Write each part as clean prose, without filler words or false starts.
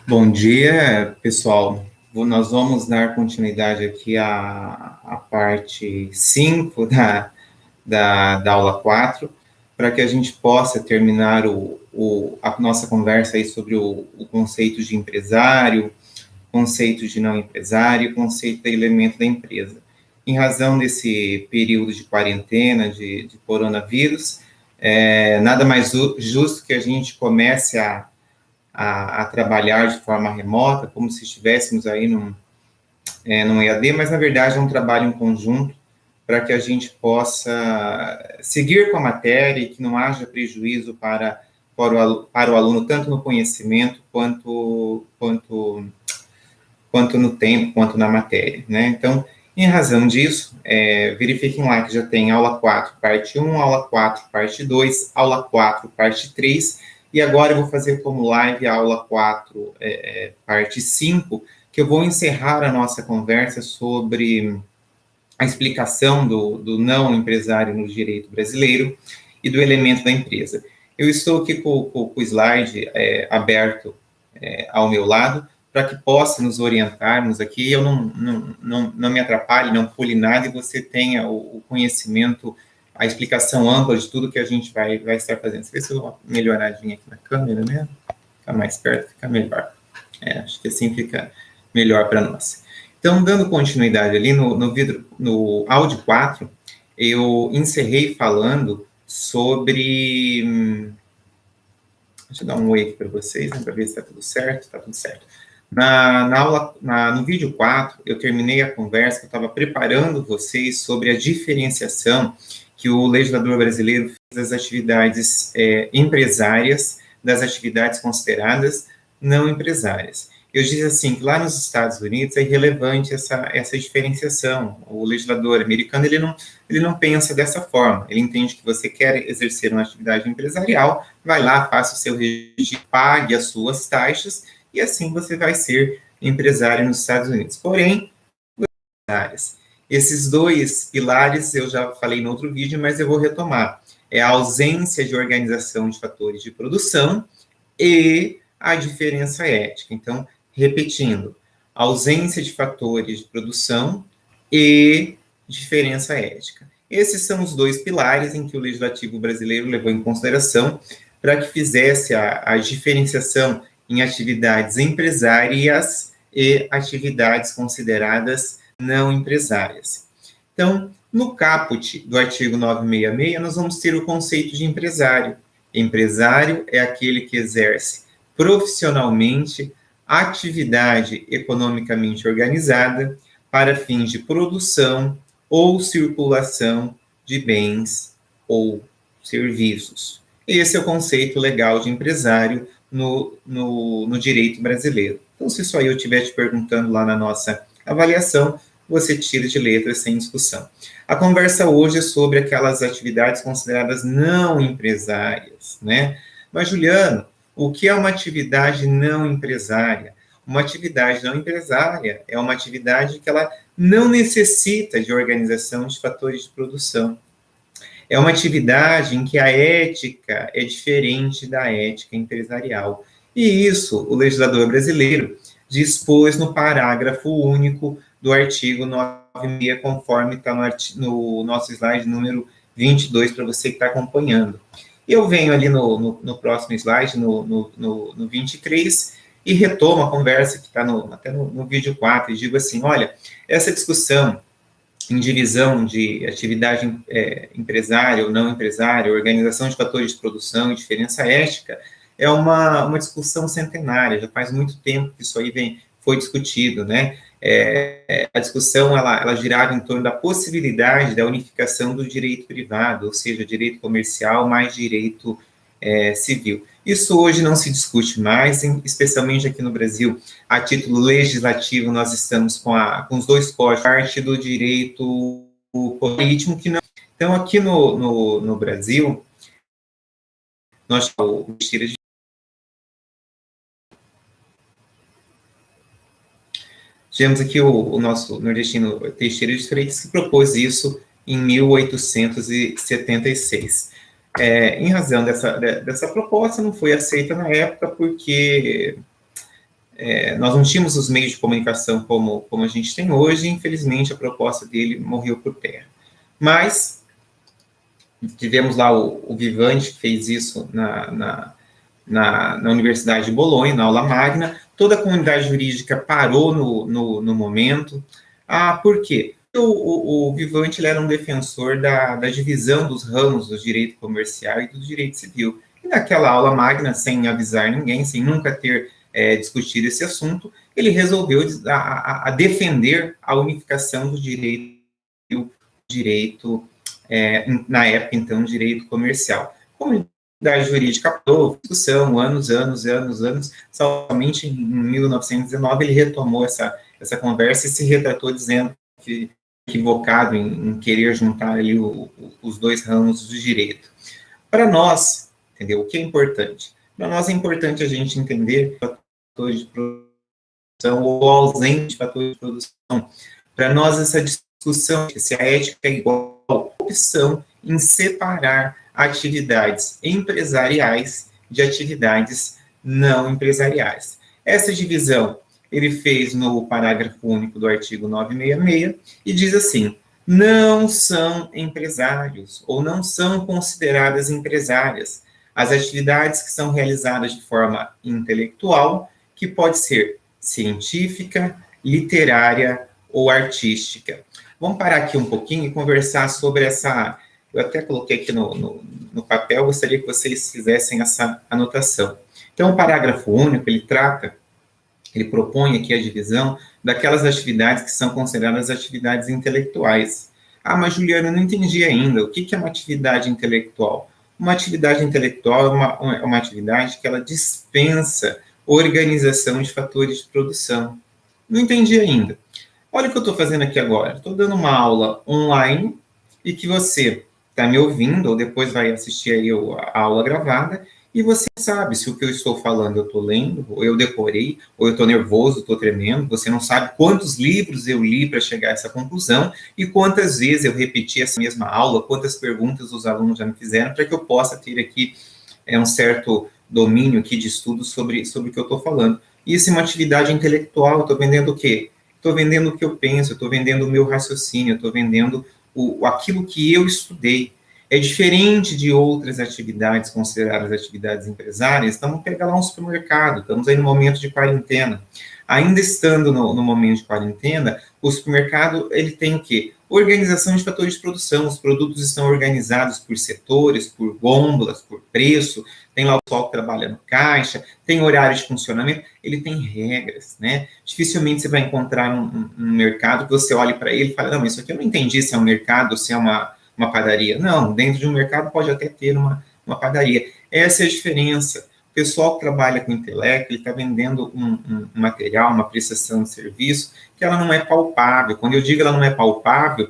Bom dia, pessoal. Nós vamos dar continuidade aqui à parte 5 da aula 4, para que a gente possa terminar a nossa conversa aí sobre o conceito de empresário, conceito de não empresário, conceito de elemento da empresa. Em razão desse período de quarentena, de coronavírus, nada mais justo que a gente comece a trabalhar de forma remota, como se estivéssemos aí num EAD, mas na verdade é um trabalho em conjunto para que a gente possa seguir com a matéria e que não haja prejuízo para o aluno, tanto no conhecimento quanto no tempo, quanto na matéria, né? Então, em razão disso, verifiquem lá que já tem aula 4, parte 1, aula 4, parte 2, aula 4, parte 3, e agora eu vou fazer como live a aula 4, parte 5, que eu vou encerrar a nossa conversa sobre a explicação do não empresário no direito brasileiro e do elemento da empresa. Eu estou aqui com o slide aberto ao meu lado, para que possa nos orientarmos aqui, eu não me atrapalhe, não pule nada, e você tenha o conhecimento, a explicação ampla de tudo que a gente vai estar fazendo. Deixa eu ver se eu dou uma melhoradinha aqui na câmera, né? Ficar mais perto, fica melhor. Acho que assim fica melhor para nós. Então, dando continuidade ali no áudio 4, eu encerrei falando sobre... Deixa eu dar um oi aqui para vocês, né, para ver se está tudo certo. Está tudo certo. No vídeo 4, eu terminei a conversa, eu estava preparando vocês sobre a diferenciação que o legislador brasileiro fez das atividades empresárias, das atividades consideradas não empresárias. Eu disse assim, que lá nos Estados Unidos é irrelevante essa diferenciação. O legislador americano, ele não pensa dessa forma. Ele entende que você quer exercer uma atividade empresarial, vai lá, faça o seu registro, pague as suas taxas, e assim você vai ser empresário nos Estados Unidos. Porém, esses dois pilares eu já falei no outro vídeo, mas eu vou retomar. É a ausência de organização de fatores de produção e a diferença ética. Então, repetindo, ausência de fatores de produção e diferença ética. Esses são os dois pilares em que o legislativo brasileiro levou em consideração para que fizesse a diferenciação em atividades empresárias e atividades consideradas não empresárias. Então, no caput do artigo 966, nós vamos ter o conceito de empresário. Empresário é aquele que exerce profissionalmente atividade economicamente organizada para fins de produção ou circulação de bens ou serviços. Esse é o conceito legal de empresário no direito brasileiro. Então, se só eu estiver te perguntando lá na nossa avaliação, você tira de letra sem discussão. A conversa hoje é sobre aquelas atividades consideradas não empresárias, né? Mas, Juliano, o que é uma atividade não empresária? Uma atividade não empresária é uma atividade que ela não necessita de organização de fatores de produção. É uma atividade em que a ética é diferente da ética empresarial. E isso o legislador brasileiro dispôs no parágrafo único do artigo 96, conforme está no nosso slide número 22, para você que está acompanhando. Eu venho ali no próximo slide, no 23, e retomo a conversa que está até no vídeo 4, e digo assim, olha, essa discussão em divisão de atividade empresária ou não empresária, organização de fatores de produção e diferença ética, é uma discussão centenária, já faz muito tempo que isso aí foi discutido, né? A discussão, ela girava em torno da possibilidade da unificação do direito privado, ou seja, direito comercial mais direito civil. Isso hoje não se discute mais, especialmente aqui no Brasil. A título legislativo, nós estamos com os dois códigos, parte do direito político que não. Então, aqui no Brasil, nós tivemos aqui o nosso nordestino Teixeira de Freitas, que propôs isso em 1876. Em razão dessa proposta, não foi aceita na época, porque nós não tínhamos os meios de comunicação como a gente tem hoje, e infelizmente a proposta dele morreu por terra. Mas tivemos lá o Vivante, que fez isso na Universidade de Bolonha, na aula magna. Toda a comunidade jurídica parou no momento. Por quê? O Vivante ele era um defensor da divisão dos ramos do direito comercial e do direito civil. E naquela aula magna, sem avisar ninguém, sem nunca ter discutido esse assunto, ele resolveu a defender a unificação do direito na época, então, direito comercial. Como da jurídica parou, discussão, anos, somente em 1919 ele retomou essa conversa e se retratou dizendo que equivocado em querer juntar ali os dois ramos do direito. Para nós, entendeu? O que é importante? Para nós é importante a gente entender fatores de produção ou ausente de fatores de produção. Para nós, essa discussão, se a ética é igual, opção em separar atividades empresariais de atividades não empresariais. Essa divisão ele fez no parágrafo único do artigo 966 e diz assim: não são empresários ou não são consideradas empresárias as atividades que são realizadas de forma intelectual, que pode ser científica, literária ou artística. Vamos parar aqui um pouquinho e conversar sobre essa. Eu até coloquei aqui no papel, gostaria que vocês fizessem essa anotação. Então, o parágrafo único, ele propõe aqui a divisão daquelas atividades que são consideradas atividades intelectuais. Mas Juliana, eu não entendi ainda. O que é uma atividade intelectual? Uma atividade intelectual é uma atividade que ela dispensa organização de fatores de produção. Não entendi ainda. Olha o que eu estou fazendo aqui agora. Estou dando uma aula online e que você está me ouvindo, ou depois vai assistir aí a aula gravada, e você sabe se o que eu estou falando eu estou lendo, ou eu decorei, ou eu estou nervoso, estou tremendo. Você não sabe quantos livros eu li para chegar a essa conclusão e quantas vezes eu repeti essa mesma aula, quantas perguntas os alunos já me fizeram para que eu possa ter aqui um certo domínio aqui de estudo sobre o que eu estou falando. Isso é uma atividade intelectual. Eu estou vendendo o quê? Estou vendendo o que eu penso, estou vendendo o meu raciocínio, estou vendendo aquilo que eu estudei. É diferente de outras atividades consideradas atividades empresárias. Vamos pegar lá um supermercado, estamos aí no momento de quarentena. Ainda estando no momento de quarentena, o supermercado ele tem o quê? Organização de fatores de produção. Os produtos estão organizados por setores, por gôndolas, por preço. Tem lá o pessoal que trabalha no caixa, tem horário de funcionamento, ele tem regras, né? Dificilmente você vai encontrar um mercado que você olhe para ele e fala, não, isso aqui eu não entendi se é um mercado ou se é uma padaria. Não, dentro de um mercado pode até ter uma padaria. Essa é a diferença. O pessoal que trabalha com intelecto, ele está vendendo um material, uma prestação de serviço, que ela não é palpável. Quando eu digo ela não é palpável,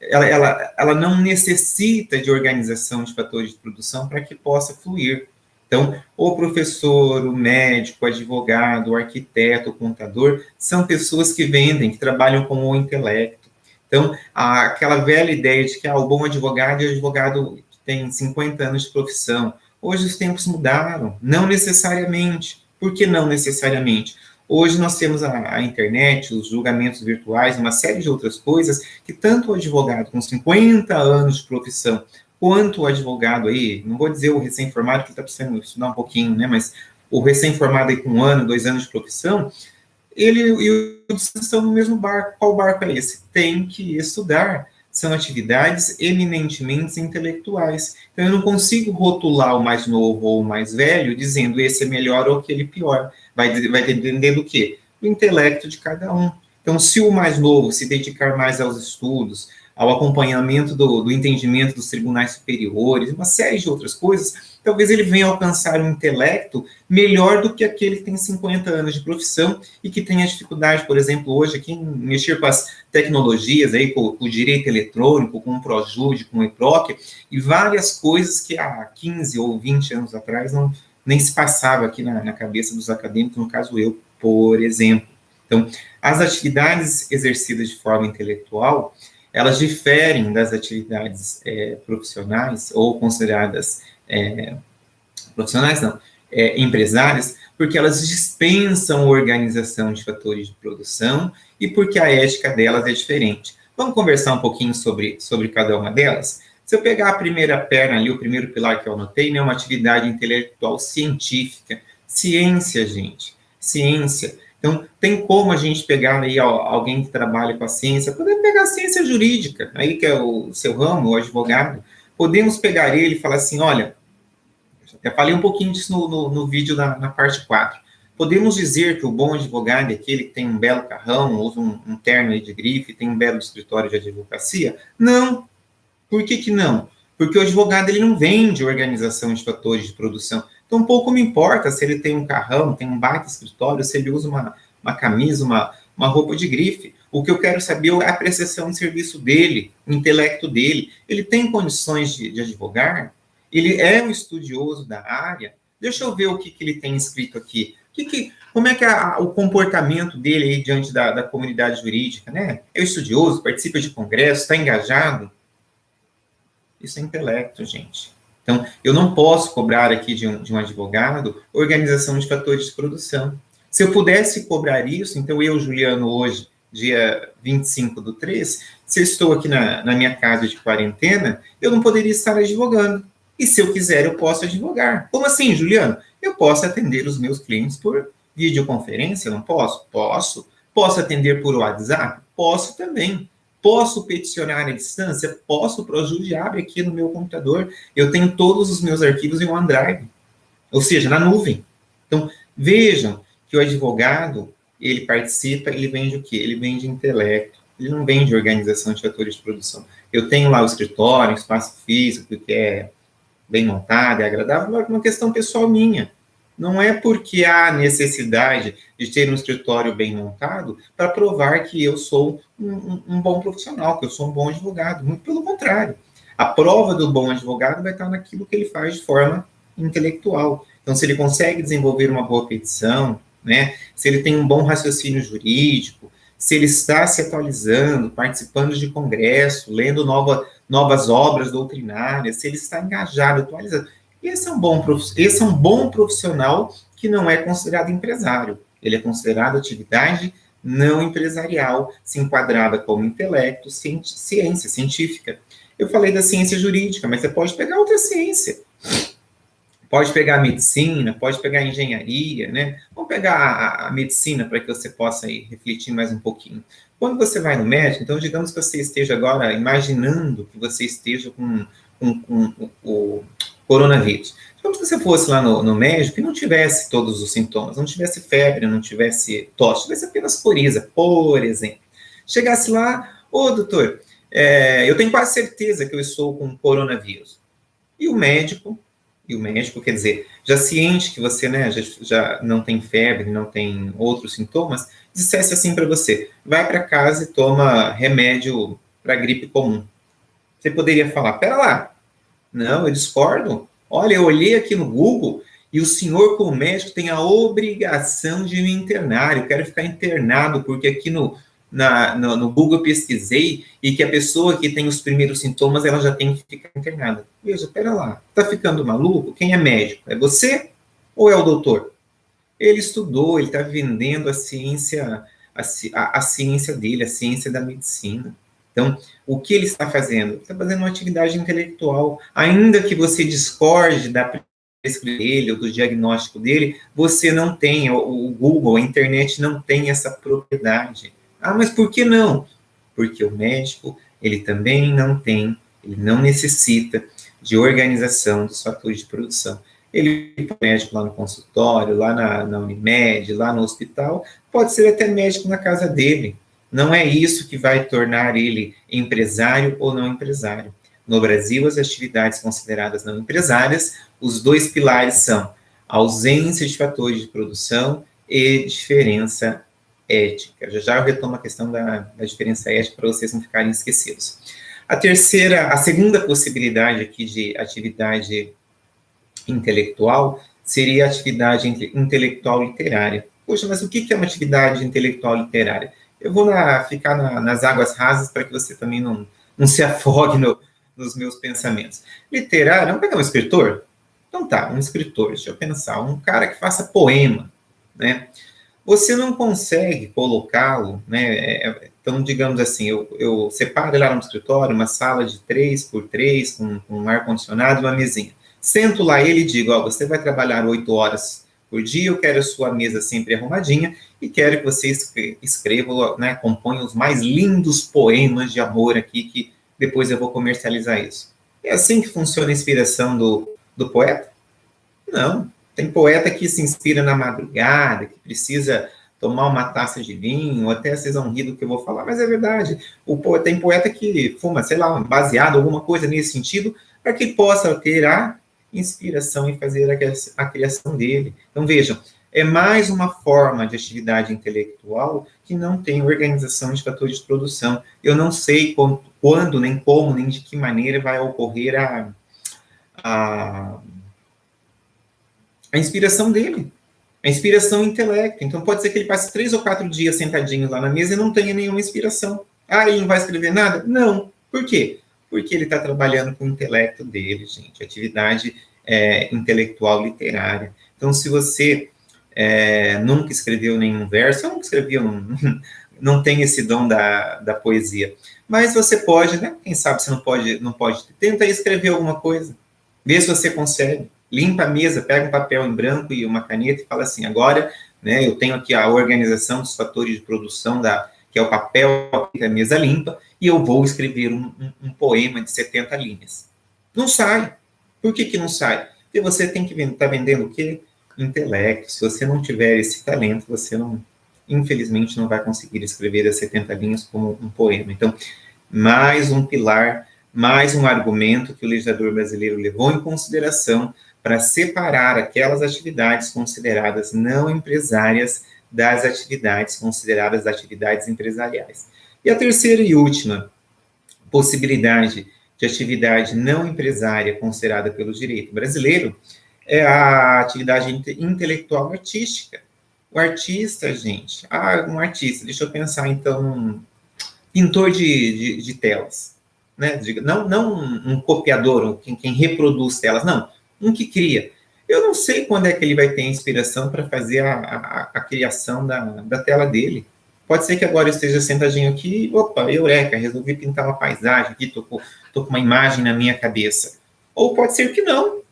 ela não necessita de organização de fatores de produção para que possa fluir. Então, o professor, o médico, o advogado, o arquiteto, o contador, são pessoas que vendem, que trabalham com o intelecto. Então, aquela velha ideia de que o bom advogado é o advogado que tem 50 anos de profissão. Hoje os tempos mudaram, não necessariamente. Por que não necessariamente? Hoje nós temos a internet, os julgamentos virtuais, uma série de outras coisas que tanto o advogado com 50 anos de profissão quanto o advogado aí, não vou dizer o recém-formado que está precisando estudar um pouquinho, né, mas o recém-formado aí com 1 ano, 2 anos de profissão, ele e o estão no mesmo barco. Qual barco é esse? Tem que estudar. São atividades eminentemente intelectuais. Então, eu não consigo rotular o mais novo ou o mais velho dizendo esse é melhor ou aquele pior. Vai depender do quê? Do intelecto de cada um. Então, se o mais novo se dedicar mais aos estudos, ao acompanhamento do entendimento dos tribunais superiores, uma série de outras coisas, talvez ele venha alcançar um intelecto melhor do que aquele que tem 50 anos de profissão e que tem a dificuldade, por exemplo, hoje aqui em mexer com as tecnologias, aí, com o direito eletrônico, com o ProJude, com o EPROC, e várias coisas que há 15 ou 20 anos atrás nem se passava aqui na cabeça dos acadêmicos, no caso eu, por exemplo. Então, as atividades exercidas de forma intelectual, elas diferem das atividades profissionais ou consideradas profissionais, não, empresárias, porque elas dispensam organização de fatores de produção e porque a ética delas é diferente. Vamos conversar um pouquinho sobre cada uma delas? Se eu pegar a primeira perna ali, o primeiro pilar que eu anotei, né, uma atividade intelectual científica. Ciência, gente. Ciência. Então, tem como a gente pegar aí alguém que trabalha com a ciência, podemos pegar a ciência jurídica, aí que é o seu ramo, o advogado, podemos pegar ele e falar assim, olha, até falei um pouquinho disso no vídeo na parte 4. Podemos dizer que o bom advogado é aquele que tem um belo carrão, usa um terno de grife, tem um belo escritório de advocacia? Não. Por que não? Porque o advogado ele não vende organização de fatores de produção. Então, pouco me importa se ele tem um carrão, tem um baita escritório, se ele usa uma camisa, uma roupa de grife. O que eu quero saber é a prestação de serviço dele, o intelecto dele. Ele tem condições de advogar? Ele é um estudioso da área? Deixa eu ver o que ele tem escrito aqui. Como é que é o comportamento dele aí diante da comunidade jurídica, né? É estudioso, participa de congressos, está engajado? Isso é intelecto, gente. Então, eu não posso cobrar aqui de um advogado organização de fatores de produção. Se eu pudesse cobrar isso, então eu, Juliano, hoje, dia 25/3, se eu estou aqui na minha casa de quarentena, eu não poderia estar advogando. E se eu quiser, eu posso advogar. Como assim, Juliano? Eu posso atender os meus clientes por videoconferência, não posso? Posso. Posso atender por WhatsApp? Posso também. Posso peticionar à distância? Posso. O ProJude abre aqui no meu computador. Eu tenho todos os meus arquivos em OneDrive, ou seja, na nuvem. Então, vejam que o advogado, ele participa, ele vende o quê? Ele vende intelecto. Ele não vende organização de fatores de produção. Eu tenho lá o escritório, um espaço físico, que é bem montado, é agradável, mas é uma questão pessoal minha. Não é porque há necessidade de ter um escritório bem montado para provar que eu sou um bom profissional, que eu sou um bom advogado. Muito pelo contrário. A prova do bom advogado vai estar naquilo que ele faz de forma intelectual. Então, se ele consegue desenvolver uma boa petição, né, se ele tem um bom raciocínio jurídico, se ele está se atualizando, participando de congresso, lendo novas obras doutrinárias, se ele está engajado, atualizado. Esse é um bom profissional que não é considerado empresário. Ele é considerado atividade não empresarial, se enquadrada como intelecto, ciência científica. Eu falei da ciência jurídica, mas você pode pegar outra ciência. Pode pegar a medicina, pode pegar a engenharia, né? Vamos pegar a medicina para que você possa ir refletir mais um pouquinho. Quando você vai no médico, então digamos que você esteja agora imaginando que você esteja com o coronavírus. Como se você fosse lá no médico e não tivesse todos os sintomas, não tivesse febre, não tivesse tosse, tivesse apenas coriza, por exemplo. Chegasse lá, doutor, eu tenho quase certeza que eu estou com coronavírus. E o médico, quer dizer, já ciente que você, né, já não tem febre, não tem outros sintomas, dissesse assim para você, vai para casa e toma remédio para gripe comum. Você poderia falar, pera lá, não, eu discordo. Olha, eu olhei aqui no Google e o senhor, como médico, tem a obrigação de me internar. Eu quero ficar internado, porque aqui no Google eu pesquisei e que a pessoa que tem os primeiros sintomas, ela já tem que ficar internada. Veja, pera lá, tá ficando maluco? Quem é médico? É você ou é o doutor? Ele estudou, ele está vendendo a ciência, a ciência dele, a ciência da medicina. Então, o que ele está fazendo? Ele está fazendo uma atividade intelectual. Ainda que você discorde da prescrição dele ou do diagnóstico dele, você não tem, o Google, a internet não tem essa propriedade. Ah, mas por que não? Porque o médico, ele também não tem, ele não necessita de organização dos fatores de produção. Ele é médico lá no consultório, lá na Unimed, lá no hospital, pode ser até médico na casa dele. Não é isso que vai tornar ele empresário ou não empresário. No Brasil, as atividades consideradas não empresárias, os dois pilares são ausência de fatores de produção e diferença ética. Já eu retomo a questão da diferença ética para vocês não ficarem esquecidos. A segunda possibilidade aqui de atividade intelectual seria a atividade intelectual literária. Poxa, mas o que é uma atividade intelectual literária? Eu vou ficar nas águas rasas para que você também não se afogue nos meus pensamentos. Literário, vamos pegar um escritor? Então tá, um escritor, deixa eu pensar, um cara que faça poema, né? Você não consegue colocá-lo, né? Então, digamos assim, eu separo lá no escritório uma sala de 3x3, com um ar-condicionado e uma mesinha. Sento lá ele e digo, ó, você vai trabalhar 8 horas por dia, eu quero a sua mesa sempre arrumadinha e quero que você escreva, né, componha os mais lindos poemas de amor aqui, que depois eu vou comercializar isso. É assim que funciona a inspiração do poeta? Não. Tem poeta que se inspira na madrugada, que precisa tomar uma taça de vinho, ou até vocês vão rir do que eu vou falar, mas é verdade. Tem poeta que fuma, sei lá, baseado, alguma coisa nesse sentido, para que possa ter a inspiração e fazer a criação dele. Então, vejam, é mais uma forma de atividade intelectual que não tem organização de fatores de produção. Eu não sei quando, nem como, nem de que maneira vai ocorrer a inspiração dele, a inspiração intelecto. Então, pode ser que ele passe 3 ou 4 dias sentadinho lá na mesa e não tenha nenhuma inspiração. Ah, ele não vai escrever nada? Não. Por quê? Porque ele está trabalhando com o intelecto dele, gente. Atividade intelectual literária. Então, se você nunca escreveu nenhum verso, eu nunca escrevi, não tem esse dom da poesia. Mas você pode, né? Quem sabe você não pode. Tenta escrever alguma coisa. Vê se você consegue. Limpa a mesa, pega um papel em branco e uma caneta e fala assim, agora, né, eu tenho aqui a organização dos fatores de produção, que é o papel da mesa limpa, e eu vou escrever um poema de 70 linhas. Não sai. Por que não sai? Porque você tem que estar vendendo o quê? Intelecto. Se você não tiver esse talento, você não, infelizmente, não vai conseguir escrever as 70 linhas como um poema. Então, mais um pilar, mais um argumento que o legislador brasileiro levou em consideração para separar aquelas atividades consideradas não empresárias das atividades consideradas atividades empresariais. E a terceira e última possibilidade de atividade não empresária considerada pelo direito brasileiro é a atividade intelectual artística. O artista, gente, um artista, deixa eu pensar então, pintor de telas, né? Não um copiador, quem reproduz telas, não, um que cria. Eu não sei quando é que ele vai ter inspiração para fazer a criação da tela dele. Pode ser que agora eu esteja sentadinho aqui, opa, eureka, resolvi pintar uma paisagem aqui, tô com uma imagem na minha cabeça. Ou pode ser que não.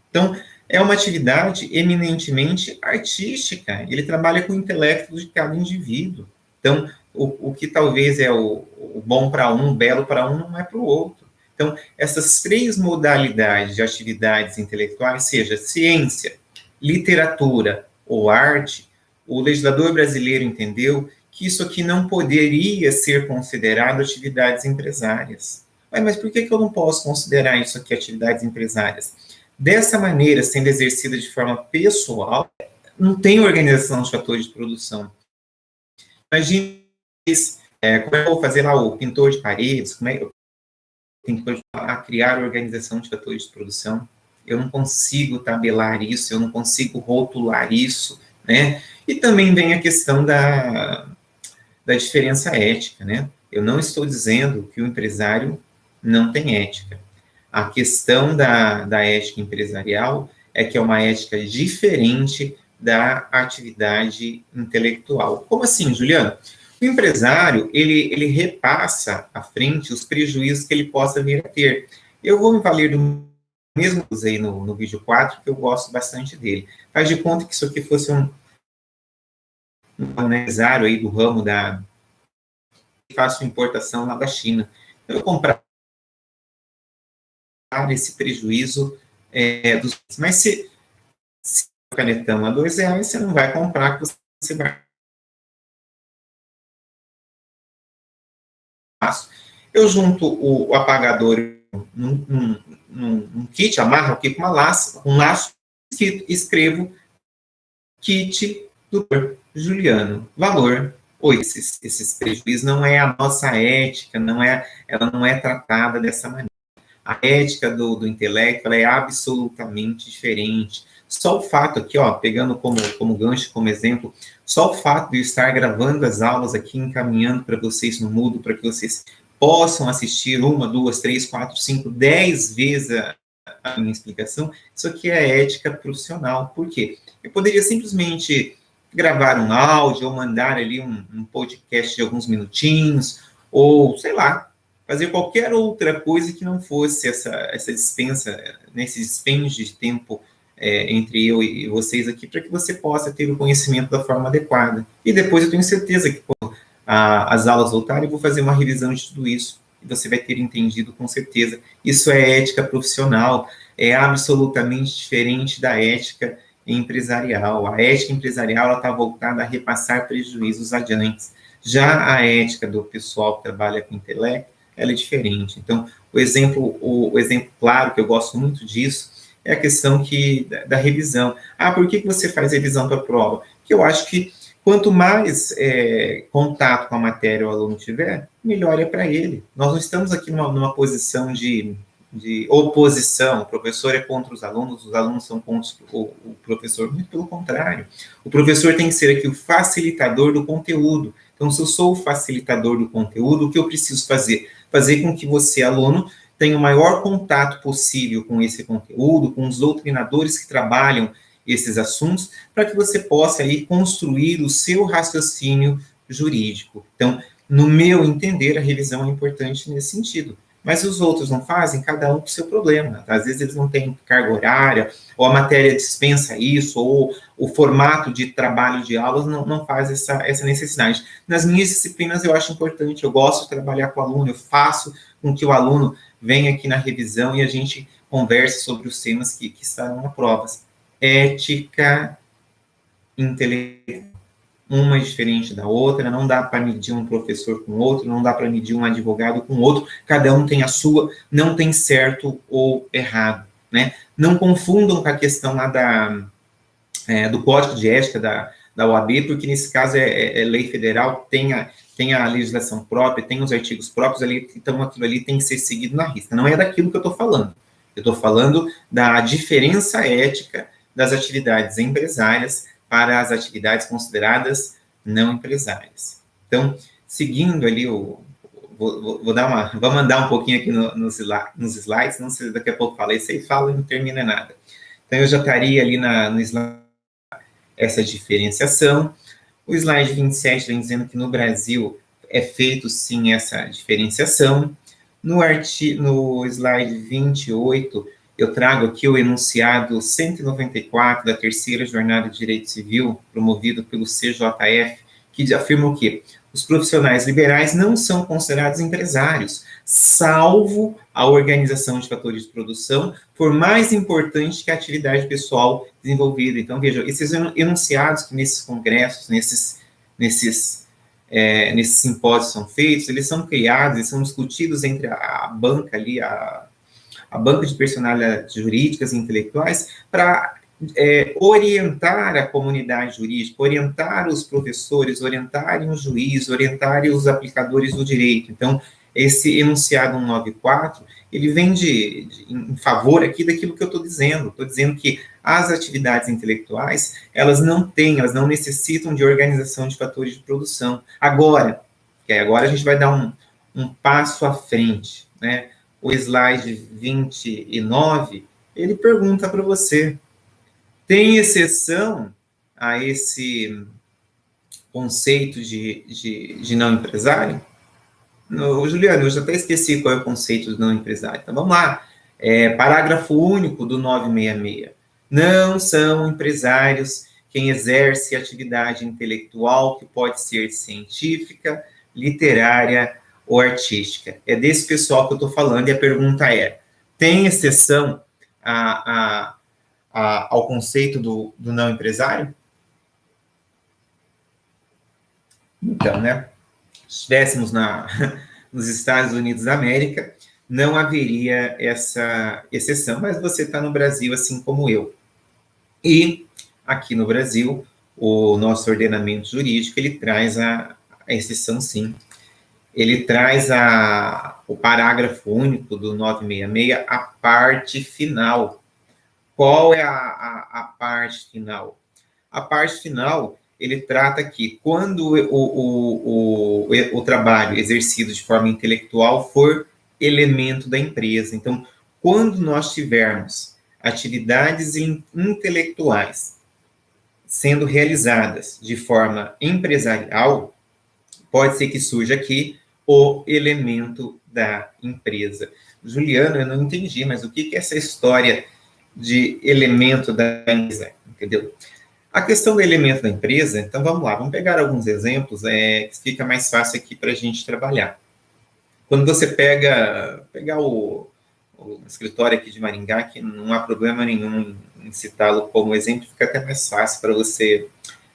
Então, é uma atividade eminentemente artística. Ele trabalha com o intelecto de cada indivíduo. Então, o que talvez é o bom para um, o belo para um, não é para o outro. Então, essas 3 modalidades de atividades intelectuais, seja ciência, literatura ou arte, o legislador brasileiro entendeu que isso aqui não poderia ser considerado atividades empresárias. Mas por que eu não posso considerar isso aqui atividades empresárias? Dessa maneira, sendo exercida de forma pessoal, não tem organização de fatores de produção. Imagine como eu vou fazer lá o pintor de paredes, como é que eu tenho que criar organização de fatores de produção. Eu não consigo tabelar isso, eu não consigo rotular isso, né? E também vem a questão da diferença ética, né? Eu não estou dizendo que o empresário não tem ética. A questão da ética empresarial é que é uma ética diferente da atividade intelectual. Como assim, Juliano? O empresário, ele repassa à frente os prejuízos que ele possa vir a ter. Eu vou me valer do mesmo que usei no vídeo 4, que eu gosto bastante dele. Faz de conta que isso aqui fosse um empresário aí do ramo faço importação lá da China. Eu comprar esse prejuízo dos... Mas se o canetão a R$2, você não vai comprar, você vai... Eu junto o apagador num kit, amarro aqui com um laço, escrevo kit do Juliano, valor 8. Esses prejuízos não é a nossa ética, ela não é tratada dessa maneira. A ética do intelecto ela é absolutamente diferente. Só o fato aqui, ó, pegando como gancho, como exemplo, só o fato de eu estar gravando as aulas aqui, encaminhando para vocês no Moodle, para que vocês possam assistir 1, 2, 3, 4, 5, 10 vezes a minha explicação, isso aqui é ética profissional. Por quê? Eu poderia simplesmente gravar um áudio ou mandar ali um podcast de alguns minutinhos, ou, sei lá, fazer qualquer outra coisa que não fosse essa dispensa, nesse dispêndio de tempo entre eu e vocês aqui, para que você possa ter o conhecimento da forma adequada. E depois eu tenho certeza que quando as aulas voltarem, eu vou fazer uma revisão de tudo isso, e você vai ter entendido com certeza. Isso é ética profissional, é absolutamente diferente da ética empresarial. A ética empresarial está voltada a repassar prejuízos adiante. Já a ética do pessoal que trabalha com intelecto, ela é diferente. Então, o exemplo claro, que eu gosto muito disso, é a questão da revisão. Por que você faz revisão para a prova? Porque eu acho que quanto mais contato com a matéria o aluno tiver, melhor é para ele. Nós não estamos aqui numa posição de oposição, o professor é contra os alunos são contra o professor, muito pelo contrário. O professor tem que ser aqui o facilitador do conteúdo. Então, se eu sou o facilitador do conteúdo, o que eu preciso fazer? Fazer com que você, aluno, tenha o maior contato possível com esse conteúdo, com os doutrinadores que trabalham esses assuntos, para que você possa aí construir o seu raciocínio jurídico. Então, no meu entender, a revisão é importante nesse sentido. Mas os outros não fazem, cada um com o seu problema. Às vezes eles não têm carga horária, ou a matéria dispensa isso, ou o formato de trabalho de aulas não faz essa necessidade. Nas minhas disciplinas eu acho importante, eu gosto de trabalhar com o aluno, eu faço com que o aluno venha aqui na revisão e a gente converse sobre os temas que estarão na prova. Ética intelectual, uma é diferente da outra, não dá para medir um professor com outro, não dá para medir um advogado com outro, cada um tem a sua, não tem certo ou errado, né? Não confundam com a questão lá do Código de Ética da OAB, porque nesse caso é lei federal, tem a legislação própria, tem os artigos próprios ali, então aquilo ali tem que ser seguido na risca. Não é daquilo que eu estou falando. Eu estou falando da diferença ética das atividades empresárias para as atividades consideradas não empresárias. Então, seguindo ali, vou mandar um pouquinho aqui nos slides, não sei se daqui a pouco fala isso aí, fala e não termina nada. Então, eu já estaria ali no slide essa diferenciação. O slide 27 vem dizendo que no Brasil é feito, sim, essa diferenciação. No slide 28, eu trago aqui o enunciado 194 da terceira jornada de direito civil, promovido pelo CJF, que afirma o quê? Os profissionais liberais não são considerados empresários, salvo a organização de fatores de produção, por mais importante que a atividade pessoal desenvolvida. Então, vejam, esses enunciados que nesses congressos, nesses simpósios são feitos, eles são criados, eles são discutidos entre a banca ali, a banca de personalidades jurídicas e intelectuais, para orientar a comunidade jurídica, orientar os professores, orientarem os juízes, orientarem os aplicadores do direito. Então, esse enunciado 194, ele vem em favor aqui daquilo que eu estou dizendo. Estou dizendo que as atividades intelectuais, elas não necessitam de organização de fatores de produção. Agora a gente vai dar um passo à frente, né? O slide 29, ele pergunta para você, tem exceção a esse conceito de não empresário? Juliano, eu já até esqueci qual é o conceito de não empresário. Então, vamos lá. Parágrafo único do 966. Não são empresários quem exerce atividade intelectual que pode ser científica, literária ou artística. É desse pessoal que eu estou falando, e a pergunta é, tem exceção ao conceito do não empresário? Então, né, se estivéssemos nos Estados Unidos da América, não haveria essa exceção, mas você está no Brasil assim como eu. E aqui no Brasil, o nosso ordenamento jurídico, ele traz a exceção, sim. Ele traz o parágrafo único do 966, a parte final. Qual é a parte final? A parte final, ele trata que quando o trabalho exercido de forma intelectual for elemento da empresa. Então, quando nós tivermos atividades intelectuais sendo realizadas de forma empresarial, pode ser que surja aqui o elemento da empresa. Juliano, eu não entendi, mas o que é essa história de elemento da empresa? Entendeu? A questão do elemento da empresa, então vamos lá, vamos pegar alguns exemplos que fica mais fácil aqui para a gente trabalhar. Quando você pegar o escritório aqui de Maringá, que não há problema nenhum em citá-lo como exemplo, fica até mais fácil para você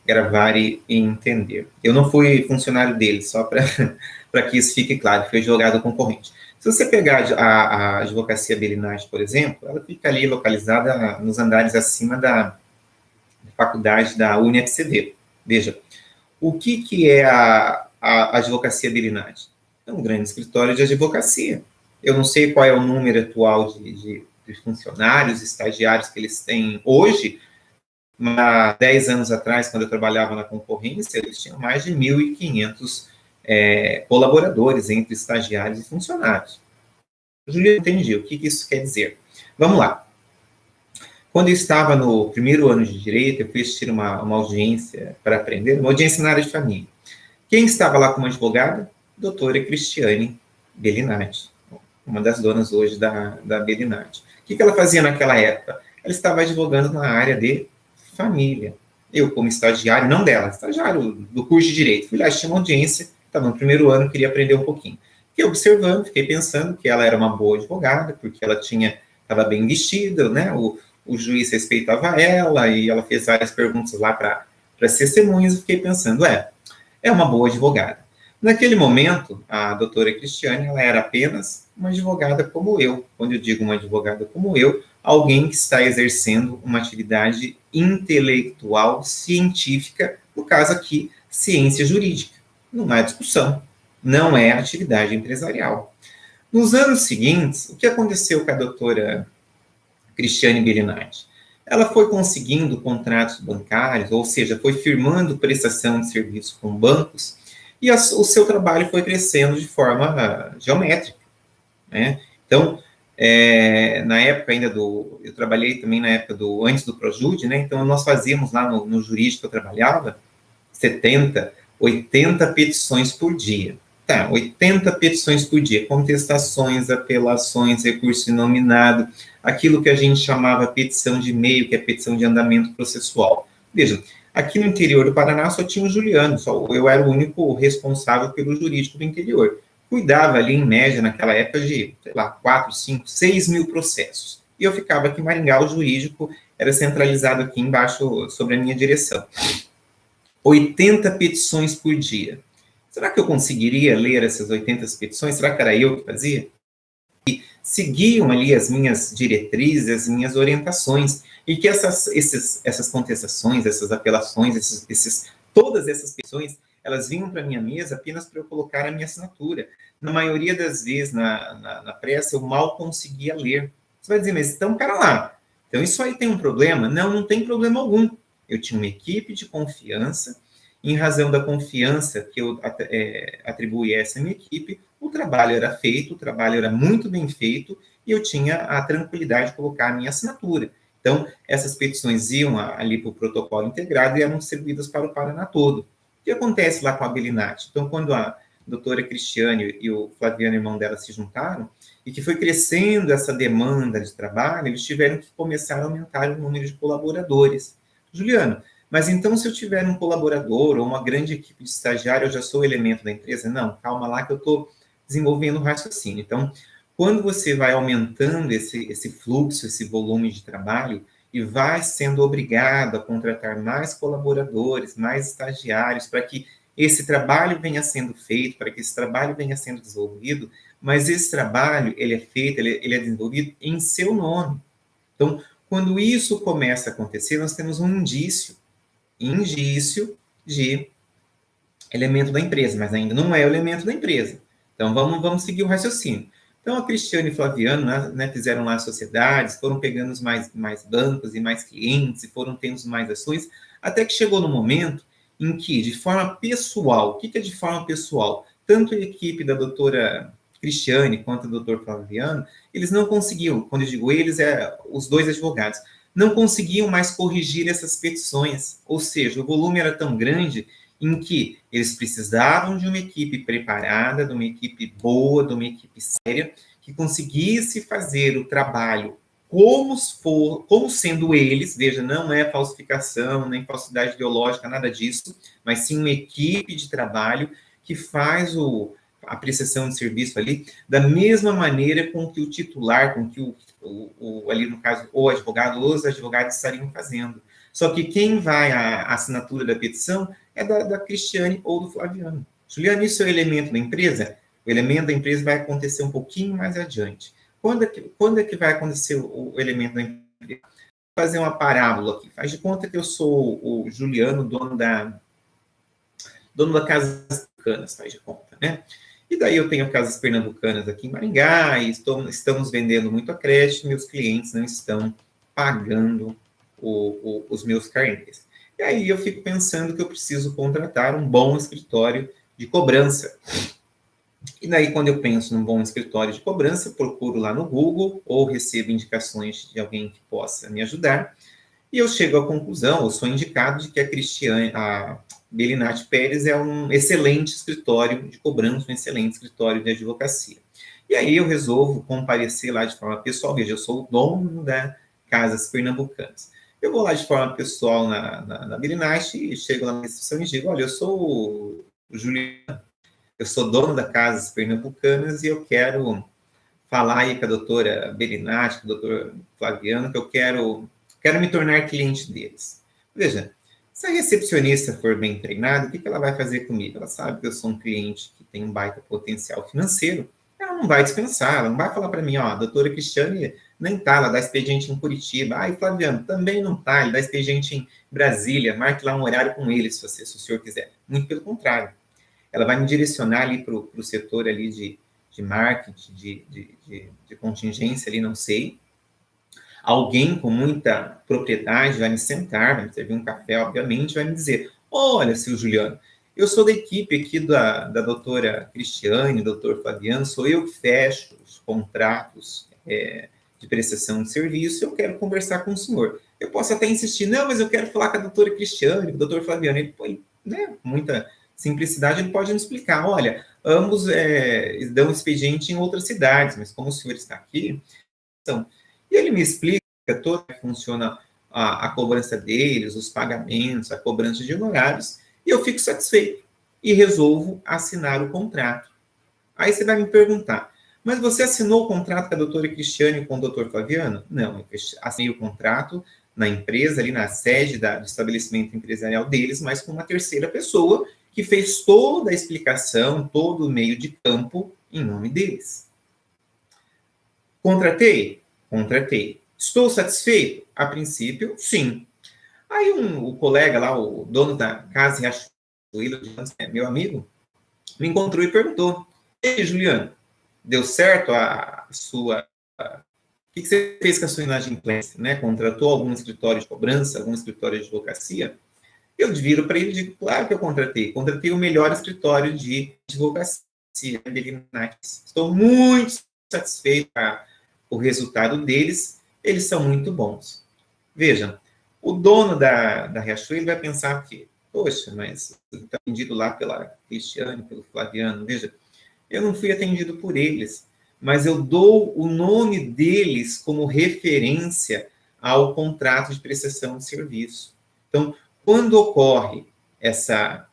gravar e entender. Eu não fui funcionário dele, só para que isso fique claro, foi jogado concorrente. Se você pegar a advocacia Belinati, por exemplo, ela fica ali localizada nos andares acima da faculdade da UniFCD. Veja, o que é a advocacia Belinati? É um grande escritório de advocacia. Eu não sei qual é o número atual de funcionários, estagiários que eles têm hoje, mas há 10 anos atrás, quando eu trabalhava na concorrência, eles tinham mais de 1.500 colaboradores entre estagiários e funcionários. Juliano, entendi o que isso quer dizer. Vamos lá. Quando eu estava no primeiro ano de Direito, eu fui assistir uma audiência para aprender, uma audiência na área de família. Quem estava lá como advogada? Doutora Cristiane Belinati, uma das donas hoje da Belinati. O que ela fazia naquela época? Ela estava advogando na área de família. Eu, como estagiário, não dela, estagiário do curso de Direito, fui lá, assistir uma audiência, estava no primeiro ano, queria aprender um pouquinho. Fiquei observando, fiquei pensando que ela era uma boa advogada, porque ela estava bem vestida, né? O juiz respeitava ela, e ela fez várias perguntas lá para as testemunhas, e fiquei pensando, é uma boa advogada. Naquele momento, a doutora Cristiane, ela era apenas uma advogada como eu. Quando eu digo uma advogada como eu, alguém que está exercendo uma atividade intelectual, científica, no caso aqui, ciência jurídica. Não há discussão, não é atividade empresarial. Nos anos seguintes, o que aconteceu com a doutora Cristiane Belinati? Ela foi conseguindo contratos bancários, ou seja, foi firmando prestação de serviço com bancos, e o seu trabalho foi crescendo de forma geométrica, né? Então, na época ainda eu trabalhei também na época antes do Projude, né? Então, nós fazíamos lá no jurídico que eu trabalhava, 70, 80 petições por dia. Tá, 80 petições por dia, contestações, apelações, recurso inominado, aquilo que a gente chamava petição de meio, que é petição de andamento processual. Veja, aqui no interior do Paraná só tinha o Juliano, eu era o único responsável pelo jurídico do interior. Cuidava ali, em média, naquela época, de, 4, 5, 6 mil processos. E eu ficava aqui em Maringá, o jurídico era centralizado aqui embaixo, sobre a minha direção. 80 petições por dia. Será que eu conseguiria ler essas 80 petições? Será que era eu que fazia? E seguiam ali as minhas diretrizes, as minhas orientações, e que essas contestações, essas apelações, todas essas petições, elas vinham para a minha mesa apenas para eu colocar a minha assinatura. Na maioria das vezes, na pressa, eu mal conseguia ler. Você vai dizer, mas então, pera lá, então isso aí tem um problema? Não, não tem problema algum. Eu tinha uma equipe de confiança, em razão da confiança que eu atribuí a essa minha equipe, o trabalho era feito, o trabalho era muito bem feito, e eu tinha a tranquilidade de colocar a minha assinatura. Então, essas petições iam ali para o protocolo integrado e eram distribuídas para o Paraná todo. O que acontece lá com a Belinati? Então, quando a doutora Cristiane e o Flaviano, irmão dela, se juntaram, e que foi crescendo essa demanda de trabalho, eles tiveram que começar a aumentar o número de colaboradores. Juliano, mas então se eu tiver um colaborador ou uma grande equipe de estagiário, eu já sou elemento da empresa? Não, calma lá que eu estou desenvolvendo o raciocínio. Então, quando você vai aumentando esse fluxo, esse volume de trabalho, e vai sendo obrigado a contratar mais colaboradores, mais estagiários, para que esse trabalho venha sendo feito, para que esse trabalho venha sendo desenvolvido, mas esse trabalho, ele é feito, ele é desenvolvido em seu nome. Então, quando isso começa a acontecer, nós temos um indício de elemento da empresa, mas ainda não é o elemento da empresa. Então, vamos seguir o raciocínio. Então, a Cristiane e o Flaviano, né, fizeram lá as sociedades, foram pegando mais bancos e mais clientes, e foram tendo mais ações, até que chegou no momento em que, de forma pessoal, o que é de forma pessoal? Tanto a equipe da doutora Cristiane quanto o doutor Flaviano, eles não conseguiam, quando eu digo eles, os dois advogados, não conseguiam mais corrigir essas petições. Ou seja, o volume era tão grande em que eles precisavam de uma equipe preparada, de uma equipe boa, de uma equipe séria, que conseguisse fazer o trabalho como sendo eles, veja, não é falsificação, nem falsidade ideológica, nada disso, mas sim uma equipe de trabalho que faz a prestação de serviço ali da mesma maneira com que o titular, com que ali no caso, o advogado, os advogados estariam fazendo. Só que quem vai à assinatura da petição é da Cristiane ou do Flaviano. Juliano, isso é o elemento da empresa? O elemento da empresa vai acontecer um pouquinho mais adiante. Quando é que vai acontecer o elemento da empresa? Vou fazer uma parábola aqui. Faz de conta que eu sou o Juliano, dono da Casas Pernambucanas, faz de conta, né? E daí eu tenho Casas Pernambucanas aqui em Maringá, e estamos vendendo muito a creche, meus clientes não estão pagando os meus carnês. E aí eu fico pensando que eu preciso contratar um bom escritório de cobrança. E daí, quando eu penso num bom escritório de cobrança, eu procuro lá no Google ou recebo indicações de alguém que possa me ajudar. E eu chego à conclusão, eu sou indicado de que a Belinati Pérez é um excelente escritório de cobrança, um excelente escritório de advocacia. E aí eu resolvo comparecer lá de forma pessoal, veja, eu sou o dono da Casas Pernambucanas. Eu vou lá de forma pessoal na Belinati e chego lá na recepção e digo, olha, eu sou o Juliano, eu sou dono da Casas Pernambucanas e eu quero falar aí com a doutora Belinati, com o doutor Flaviano, que eu quero me tornar cliente deles. Veja, se a recepcionista for bem treinada, o que ela vai fazer comigo? Ela sabe que eu sou um cliente que tem um baita potencial financeiro, ela não vai dispensar, ela não vai falar para mim, ó, a doutora Cristiane nem tá, ela dá expediente em Curitiba. E Flaviano, também não tá, ele dá expediente em Brasília, marque lá um horário com ele, se o senhor quiser. Muito pelo contrário. Ela vai me direcionar ali para o setor ali de marketing, de contingência ali, não sei. Alguém com muita propriedade vai me sentar, vai me servir um café, obviamente, vai me dizer, olha, seu Juliano, eu sou da equipe aqui da doutora Cristiane, doutor Flaviano, sou eu que fecho os contratos de prestação de serviço, eu quero conversar com o senhor. Eu posso até insistir, não, mas eu quero falar com a doutora Cristiane, com o doutor Flaviano. Ele põe, né, muita simplicidade, ele pode me explicar, olha, ambos dão expediente em outras cidades, mas como o senhor está aqui, então, e ele me explica toda como funciona a cobrança deles, os pagamentos, a cobrança de honorários, e eu fico satisfeito e resolvo assinar o contrato. Aí você vai me perguntar, mas você assinou o contrato com a doutora Cristiane e com o doutor Flaviano? Não, eu assinei o contrato na empresa, ali na sede do estabelecimento empresarial deles, mas com uma terceira pessoa que fez toda a explicação, todo o meio de campo em nome deles. Contratei? Contratei. Estou satisfeito? A princípio, sim. Aí o colega lá, o dono da casa Riachuelo, meu amigo, me encontrou e perguntou, ei, Juliano, deu certo a sua... O que você fez com a sua inadimplência? Né? Contratou algum escritório de cobrança, algum escritório de advocacia? Eu viro para ele e digo, claro que eu contratei. Contratei o melhor escritório de advocacia. Estou muito satisfeito com o resultado deles. Eles são muito bons. Vejam, o dono da Riachuelo vai pensar que, poxa, mas está atendido lá pela Cristiane, pelo Flaviano. Veja, eu não fui atendido por eles, mas eu dou o nome deles como referência ao contrato de prestação de serviço. Então, quando ocorre essa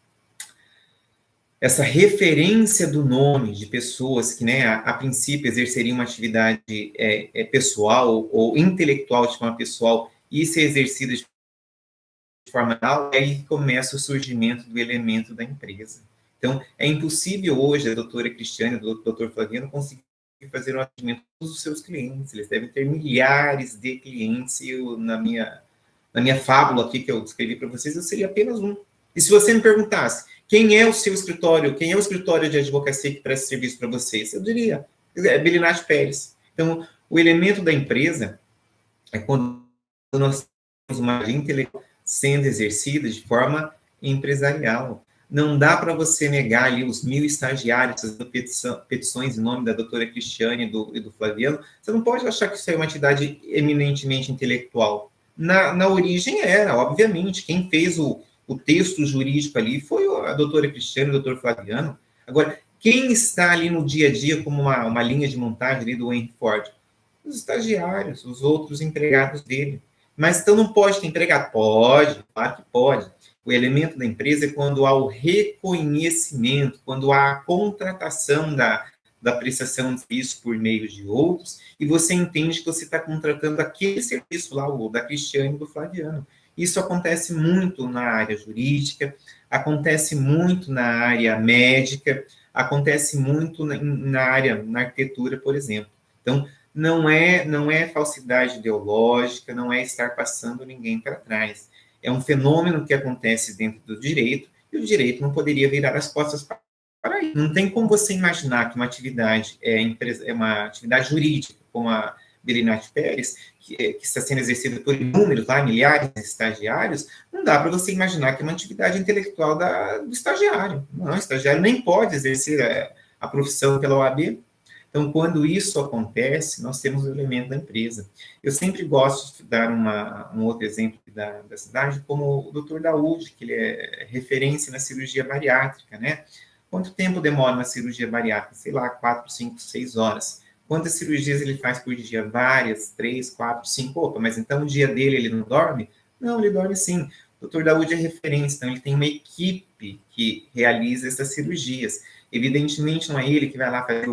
referência do nome de pessoas que, né, a princípio, exerceriam uma atividade pessoal ou intelectual de forma pessoal e ser exercida de forma real, aí começa o surgimento do elemento da empresa. Então, é impossível hoje a doutora Cristiane, o doutor Flaviano, conseguir fazer um atendimento a todos os seus clientes. Eles devem ter milhares de clientes e na minha fábula aqui que eu descrevi para vocês, eu seria apenas um. E se você me perguntasse, quem é o seu escritório, quem é o escritório de advocacia que presta serviço para vocês? Eu diria, é Belinati Pérez. Então, o elemento da empresa é quando nós temos uma intelectual sendo exercida de forma empresarial. não dá para você negar ali os 1.000 estagiários, as petições em nome da doutora Cristiane e do Flaviano. Você não pode achar que isso é uma atividade eminentemente intelectual. Na origem era, obviamente, quem fez o texto jurídico ali foi a doutora Cristiane e o doutor Flaviano. Agora, quem está ali no dia a dia como uma linha de montagem ali do Henry Ford? Os estagiários, os outros empregados dele. Mas então não pode ter empregado? Pode, claro que pode. O elemento da empresa é quando há o reconhecimento, quando há a contratação da prestação de serviço por meio de outros, e você entende que você está contratando aquele serviço lá, o da Cristiane e do Flaviano. Isso acontece muito na área jurídica, acontece muito na área médica, acontece muito na área, na arquitetura, por exemplo. Então, não é falsidade ideológica, não é estar passando ninguém para trás. É um fenômeno que acontece dentro do direito, e o direito não poderia virar as costas para isso. Não tem como você imaginar que uma atividade é uma atividade jurídica, como a Belinati Pérez, que está sendo exercida por inúmeros, lá, milhares de estagiários, não dá para você imaginar que é uma atividade intelectual do estagiário. Não, o estagiário nem pode exercer a profissão pela OAB. Então, quando isso acontece, nós temos o elemento da empresa. Eu sempre gosto de dar um outro exemplo da cidade, como o Dr. Daúde, que ele é referência na cirurgia bariátrica, né? Quanto tempo demora uma cirurgia bariátrica? Sei lá, 4, 5, 6 horas. Quantas cirurgias ele faz por dia? Várias, 3, 4, 5. Opa, mas então o dia dele ele não dorme? Não, ele dorme sim. O Dr. Daúde é referência, então ele tem uma equipe que realiza essas cirurgias. Evidentemente, não é ele que vai lá fazer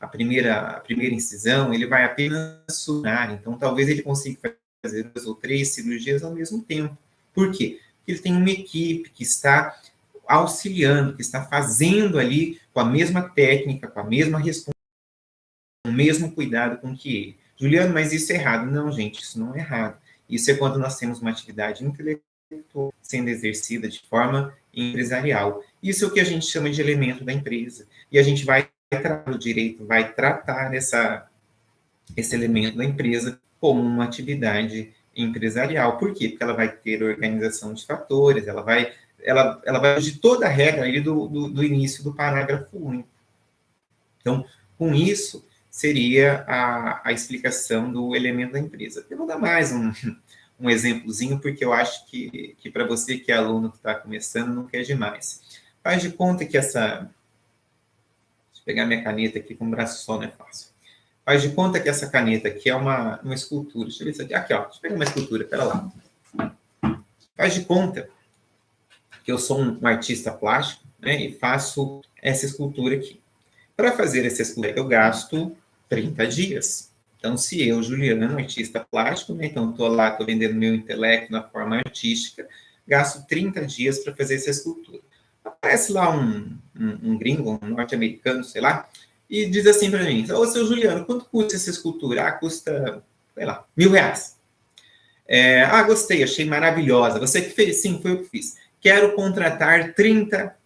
a primeira incisão, ele vai apenas surar. Então, talvez ele consiga fazer 2 ou 3 cirurgias ao mesmo tempo. Por quê? Porque ele tem uma equipe que está auxiliando, que está fazendo ali com a mesma técnica, com a mesma responsabilidade, com o mesmo cuidado com que ele. Juliano, mas isso é errado. Não, gente, isso não é errado. Isso é quando nós temos uma atividade intelectual sendo exercida de forma empresarial. Isso é o que a gente chama de elemento da empresa. E a gente o direito vai tratar esse elemento da empresa como uma atividade empresarial. Por quê? Porque ela vai ter organização de fatores, ela vai de toda a regra ali do início do parágrafo único. Então, com isso, seria a explicação do elemento da empresa. Eu vou dar mais um exemplozinho, porque eu acho que para você que é aluno que está começando, não quer demais. Faz de conta que essa... Deixa eu pegar minha caneta aqui, com o braço só não é fácil. Faz de conta que essa caneta aqui é uma escultura. Deixa eu ver isso aqui. Aqui, ó. Deixa eu pegar uma escultura, pera lá. Faz de conta que eu sou um artista plástico, né, e faço essa escultura aqui. Para fazer essa escultura, eu gasto 30 dias. Então, se eu, Juliano, artista plástico, né, então estou lá, estou vendendo meu intelecto na forma artística, gasto 30 dias para fazer essa escultura. Aparece lá um gringo, um norte-americano, sei lá, e diz assim para mim: ô, seu Juliano, quanto custa essa escultura? Ah, custa, sei lá, R$1.000. Gostei, achei maravilhosa. Você que fez? Sim, foi eu que fiz. Quero contratar 30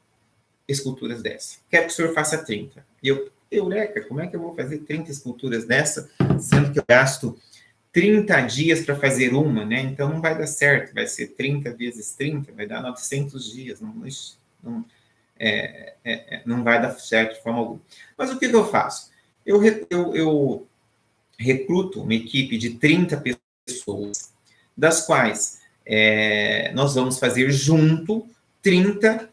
esculturas dessa. Quero que o senhor faça 30. E eureka, como é que eu vou fazer 30 esculturas dessa, sendo que eu gasto 30 dias para fazer uma, né? Então não vai dar certo, vai ser 30 vezes 30, vai dar 900 dias. Não vai dar certo de forma alguma. Mas o que eu faço? Eu recruto uma equipe de 30 pessoas, das quais nós vamos fazer junto 31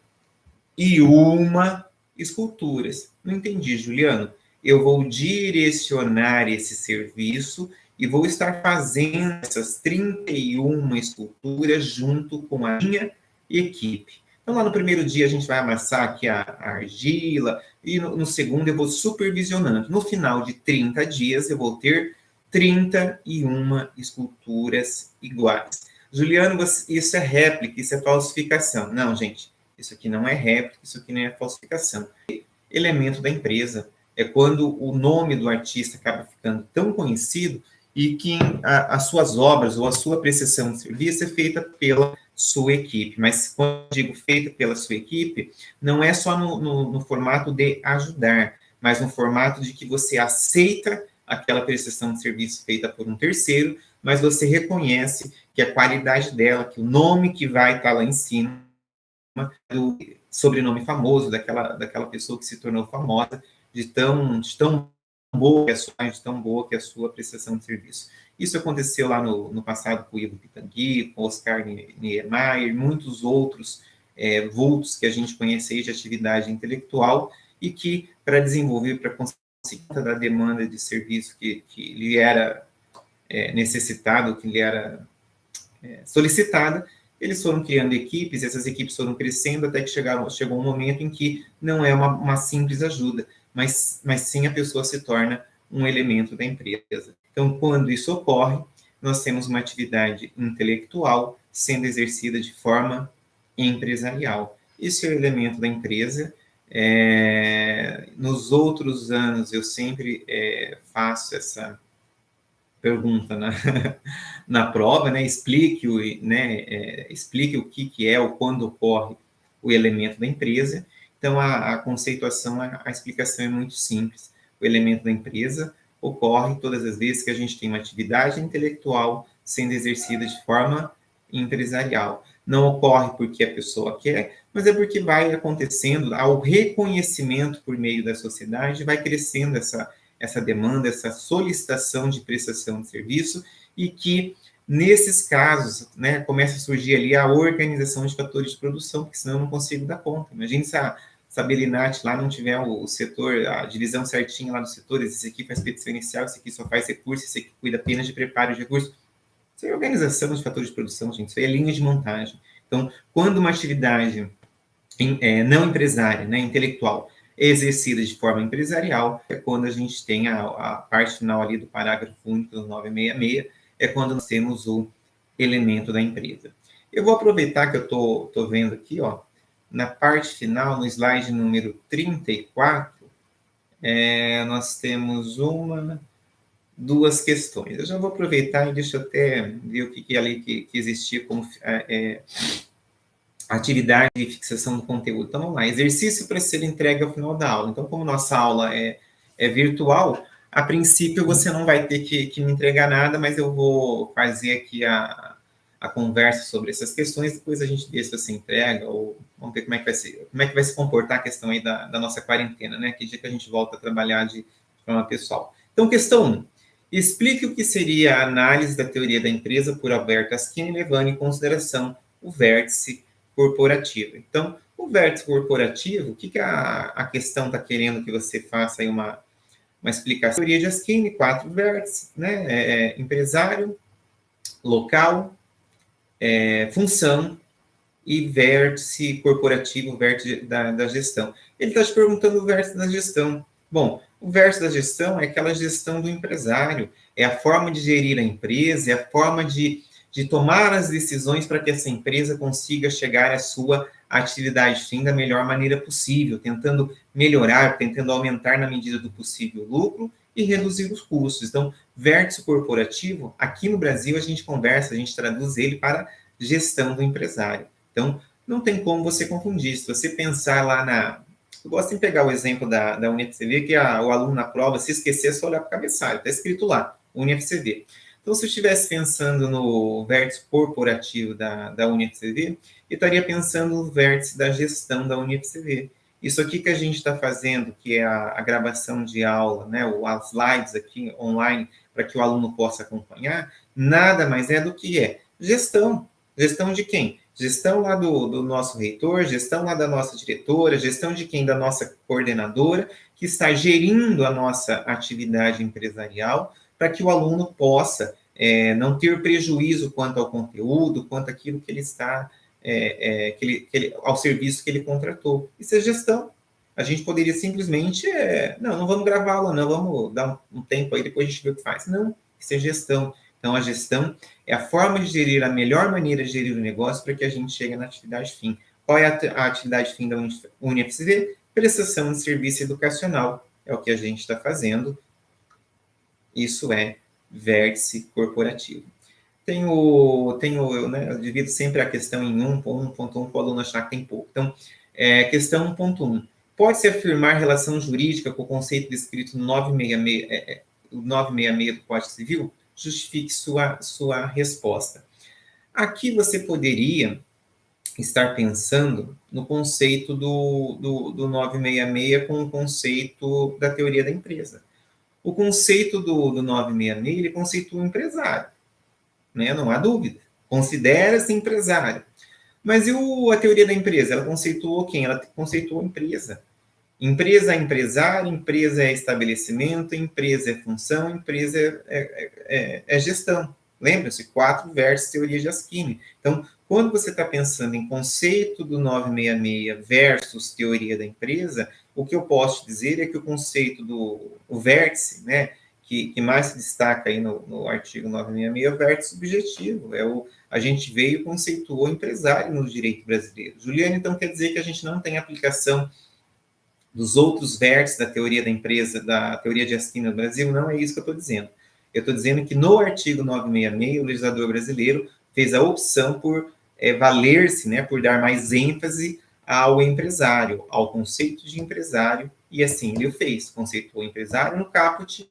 esculturas. Não entendi, Juliano. Eu vou direcionar esse serviço e vou estar fazendo essas 31 esculturas junto com a minha equipe. Então, lá no primeiro dia, a gente vai amassar aqui a argila, e no segundo eu vou supervisionando. No final de 30 dias, eu vou ter 31 esculturas iguais. Juliano, isso é réplica, isso é falsificação. Não, gente, isso aqui não é réplica, isso aqui não é falsificação. Elemento da empresa é quando o nome do artista acaba ficando tão conhecido e que as suas obras ou a sua prestação de serviço é feita pela sua equipe. Mas quando eu digo feita pela sua equipe, não é só no formato de ajudar, mas no formato de que você aceita aquela prestação de serviço feita por um terceiro, mas você reconhece que a qualidade dela, que o nome que vai estar lá em cima, sobrenome famoso daquela pessoa que se tornou famosa, de tão boa que é a sua prestação de serviço. Isso aconteceu lá no passado com o Ivo Pitangui, com o Oscar Niemeyer, muitos outros vultos que a gente conhece aí de atividade intelectual e que, para desenvolver, para conseguir da demanda de serviço que lhe era necessitado, que lhe era solicitada, eles foram criando equipes, essas equipes foram crescendo até que chegou um momento em que não é uma simples ajuda, mas sim a pessoa se torna um elemento da empresa. Então, quando isso ocorre, nós temos uma atividade intelectual sendo exercida de forma empresarial. Isso é o elemento da empresa. Nos outros anos, eu sempre faço essa pergunta na prova, né? Explique o que é ou quando ocorre o elemento da empresa. Então, a conceituação, a explicação é muito simples. O elemento da empresa ocorre todas as vezes que a gente tem uma atividade intelectual sendo exercida de forma empresarial. Não ocorre porque a pessoa quer, mas é porque vai acontecendo ao reconhecimento por meio da sociedade, vai crescendo essa demanda, essa solicitação de prestação de serviço, e que, nesses casos, né, começa a surgir ali a organização de fatores de produção, porque senão eu não consigo dar conta. Imagine se a Belinati lá não tiver o setor, a divisão certinha lá dos setores, esse aqui faz petição inicial, esse aqui só faz recurso, esse aqui cuida apenas de preparo de recurso. Isso é organização de fatores de produção, gente, isso aí é linha de montagem. Então, quando uma atividade não empresária, né, intelectual, exercida de forma empresarial, é quando a gente tem a parte final ali do parágrafo único do 966, é quando nós temos o elemento da empresa. Eu vou aproveitar que eu estou vendo aqui, ó, na parte final, no slide número 34, nós temos duas questões. Eu já vou aproveitar e deixa eu até ver o que ali que existia como atividade de fixação do conteúdo. Então, vamos lá. Exercício para ser entregue ao final da aula. Então, como nossa aula é virtual, a princípio você não vai ter que me entregar nada, mas eu vou fazer aqui a conversa sobre essas questões, depois a gente vê se você entrega, ou vamos ver como é que vai ser, como é que vai se comportar a questão aí da nossa quarentena, né? Que dia que a gente volta a trabalhar de forma pessoal. Então, questão 1. Explique o que seria a análise da teoria da empresa por Alberto Aschini, levando em consideração o vértice corporativo. Então, o vértice corporativo, o que a questão está querendo que você faça aí uma explicação? A teoria de Aschini, 4 vértices, né? Empresário, local, função e vértice corporativo, vértice da gestão. Ele está te perguntando o vértice da gestão. Bom, o vértice da gestão é aquela gestão do empresário, é a forma de gerir a empresa, é a forma de tomar as decisões para que essa empresa consiga chegar à sua atividade fim da melhor maneira possível, tentando melhorar, tentando aumentar na medida do possível o lucro e reduzir os custos. Então, vértice corporativo, aqui no Brasil a gente conversa, a gente traduz ele para gestão do empresário. Então, não tem como você confundir. Se você pensar lá eu gosto de pegar o exemplo da UniFCV, que o aluno na prova, se esquecer, é só olhar para o cabeçalho, está escrito lá, UniFCV. Então, se eu estivesse pensando no vértice corporativo da UniFCV, eu estaria pensando no vértice da gestão da UniFCV. Isso aqui que a gente está fazendo, que é a gravação de aula, né, as slides aqui online, para que o aluno possa acompanhar, nada mais é do que gestão. Gestão de quem? Gestão lá do nosso reitor, gestão lá da nossa diretora, gestão de quem? Da nossa coordenadora, que está gerindo a nossa atividade empresarial, para que o aluno possa não ter prejuízo quanto ao conteúdo, quanto àquilo que ele está, ao serviço que ele contratou. Isso é gestão. A gente poderia simplesmente, não vamos gravar aula, não, vamos dar um tempo aí, depois a gente vê o que faz. Não, isso é gestão. Então, a gestão é a forma de gerir, a melhor maneira de gerir o negócio para que a gente chegue na atividade fim. Qual é a atividade fim da UniFCV? Prestação de serviço educacional. É o que a gente está fazendo. Isso é vértice corporativo. Eu divido sempre a questão em 1.1 para o aluno achar que tem pouco. Então, questão 1.1. Pode-se afirmar relação jurídica com o conceito descrito no 966 do Código Civil? Justifique sua resposta. Aqui você poderia estar pensando no conceito do 966 com o conceito da teoria da empresa. O conceito do 966, ele conceitua o empresário, né? Não há dúvida. Considera-se empresário. Mas e a teoria da empresa? Ela conceituou quem? Ela conceituou a empresa. Empresa é empresário, empresa é estabelecimento, empresa é função, empresa é gestão. Lembra-se? 4 versus teoria de Aschini. Então, quando você está pensando em conceito do 966 versus teoria da empresa, o que eu posso dizer é que o conceito o vértice, né, que mais se destaca aí no artigo 966, é o vértice subjetivo. A gente veio e conceituou empresário no direito brasileiro. Juliana, então quer dizer que a gente não tem aplicação dos outros vértices da teoria da empresa, da teoria de Aschini no Brasil? Não é isso que eu estou dizendo. Eu estou dizendo que no artigo 966, o legislador brasileiro fez a opção por valer-se, né, por dar mais ênfase ao empresário, ao conceito de empresário, e assim ele o fez. Conceituou empresário no caput,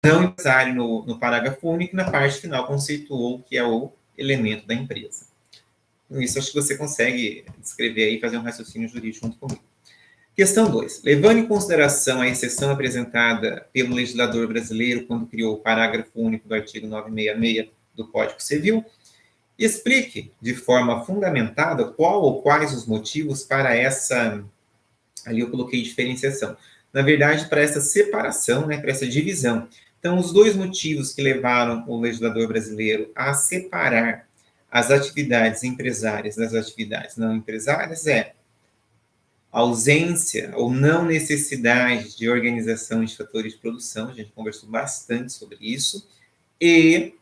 não empresário no parágrafo único, e na parte final conceituou que é o elemento da empresa. Com isso, acho que você consegue descrever aí, fazer um raciocínio jurídico junto comigo. Questão 2. Levando em consideração a exceção apresentada pelo legislador brasileiro quando criou o parágrafo único do artigo 966 do Código Civil, explique de forma fundamentada qual ou quais os motivos para essa, ali eu coloquei diferenciação, na verdade, para essa separação, né, para essa divisão. Então, os 2 motivos que levaram o legislador brasileiro a separar as atividades empresárias das atividades não empresárias ausência ou não necessidade de organização de fatores de produção, a gente conversou bastante sobre isso, e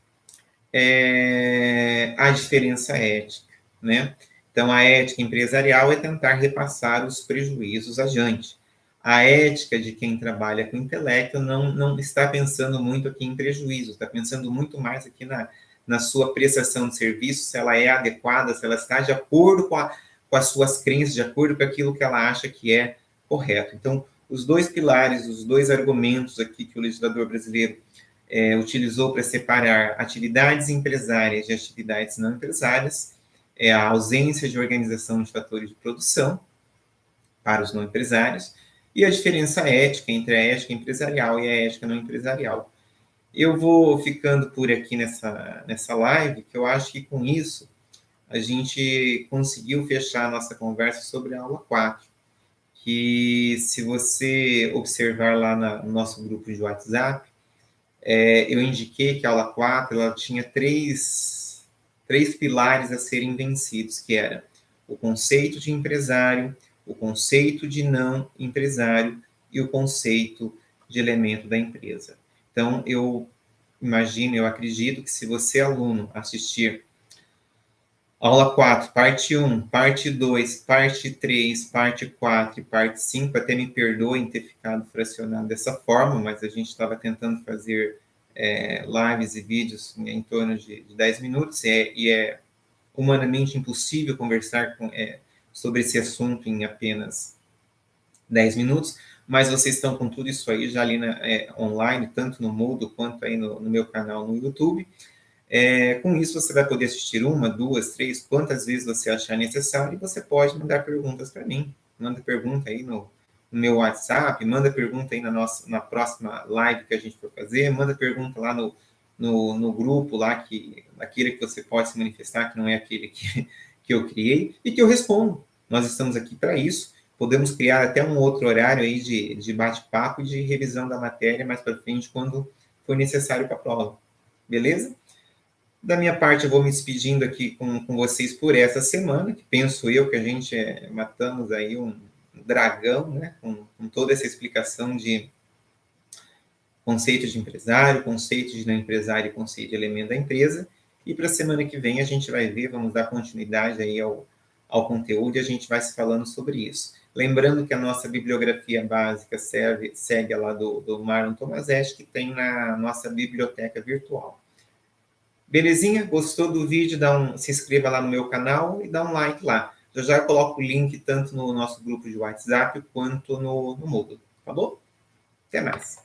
a diferença ética, né? Então, a ética empresarial é tentar repassar os prejuízos adiante. A ética de quem trabalha com intelecto não está pensando muito aqui em prejuízo, está pensando muito mais aqui na sua prestação de serviço, se ela é adequada, se ela está de acordo com as suas crenças, de acordo com aquilo que ela acha que é correto. Então, os 2 pilares, os 2 argumentos aqui que o legislador brasileiro utilizou para separar atividades empresárias de atividades não empresárias é a ausência de organização de fatores de produção para os não empresários e a diferença ética entre a ética empresarial e a ética não empresarial. Eu vou ficando por aqui nessa live, que eu acho que com isso a gente conseguiu fechar a nossa conversa sobre a aula 4, que se você observar lá no nosso grupo de WhatsApp, eu indiquei que a aula 4 ela tinha três pilares a serem vencidos, que era o conceito de empresário, o conceito de não empresário e o conceito de elemento da empresa. Então, eu acredito que se você, aluno, assistir aula 4, parte 1, parte 2, parte 3, parte 4 e parte 5, até me perdoem ter ficado fracionado dessa forma, mas a gente estava tentando fazer lives e vídeos em torno de 10 minutos, e é humanamente impossível conversar sobre esse assunto em apenas 10 minutos, mas vocês estão com tudo isso aí já ali online, tanto no Moodle quanto aí no meu canal no YouTube. Com isso, você vai poder assistir 1, 2, 3, quantas vezes você achar necessário, e você pode mandar perguntas para mim. Manda pergunta aí no meu WhatsApp, manda pergunta aí na próxima live que a gente for fazer, manda pergunta lá no grupo, lá aquele que você pode se manifestar, que não é aquele que eu criei, e que eu respondo. Nós estamos aqui para isso. Podemos criar até um outro horário aí de bate-papo e de revisão da matéria mais para frente, quando for necessário para a prova. Beleza? Da minha parte, eu vou me despedindo aqui com vocês por essa semana, que penso eu que a gente matamos aí um dragão, né, com toda essa explicação de conceito de empresário, conceito de não empresário e conceito de elemento da empresa. E para a semana que vem a gente vai ver, vamos dar continuidade aí ao conteúdo e a gente vai se falando sobre isso. Lembrando que a nossa bibliografia básica segue lá do Marlon Tomazetti, que tem na nossa biblioteca virtual. Belezinha? Gostou do vídeo? Se inscreva lá no meu canal e dá um like lá. Já coloco o link tanto no nosso grupo de WhatsApp quanto no Moodle. Tá bom? Até mais.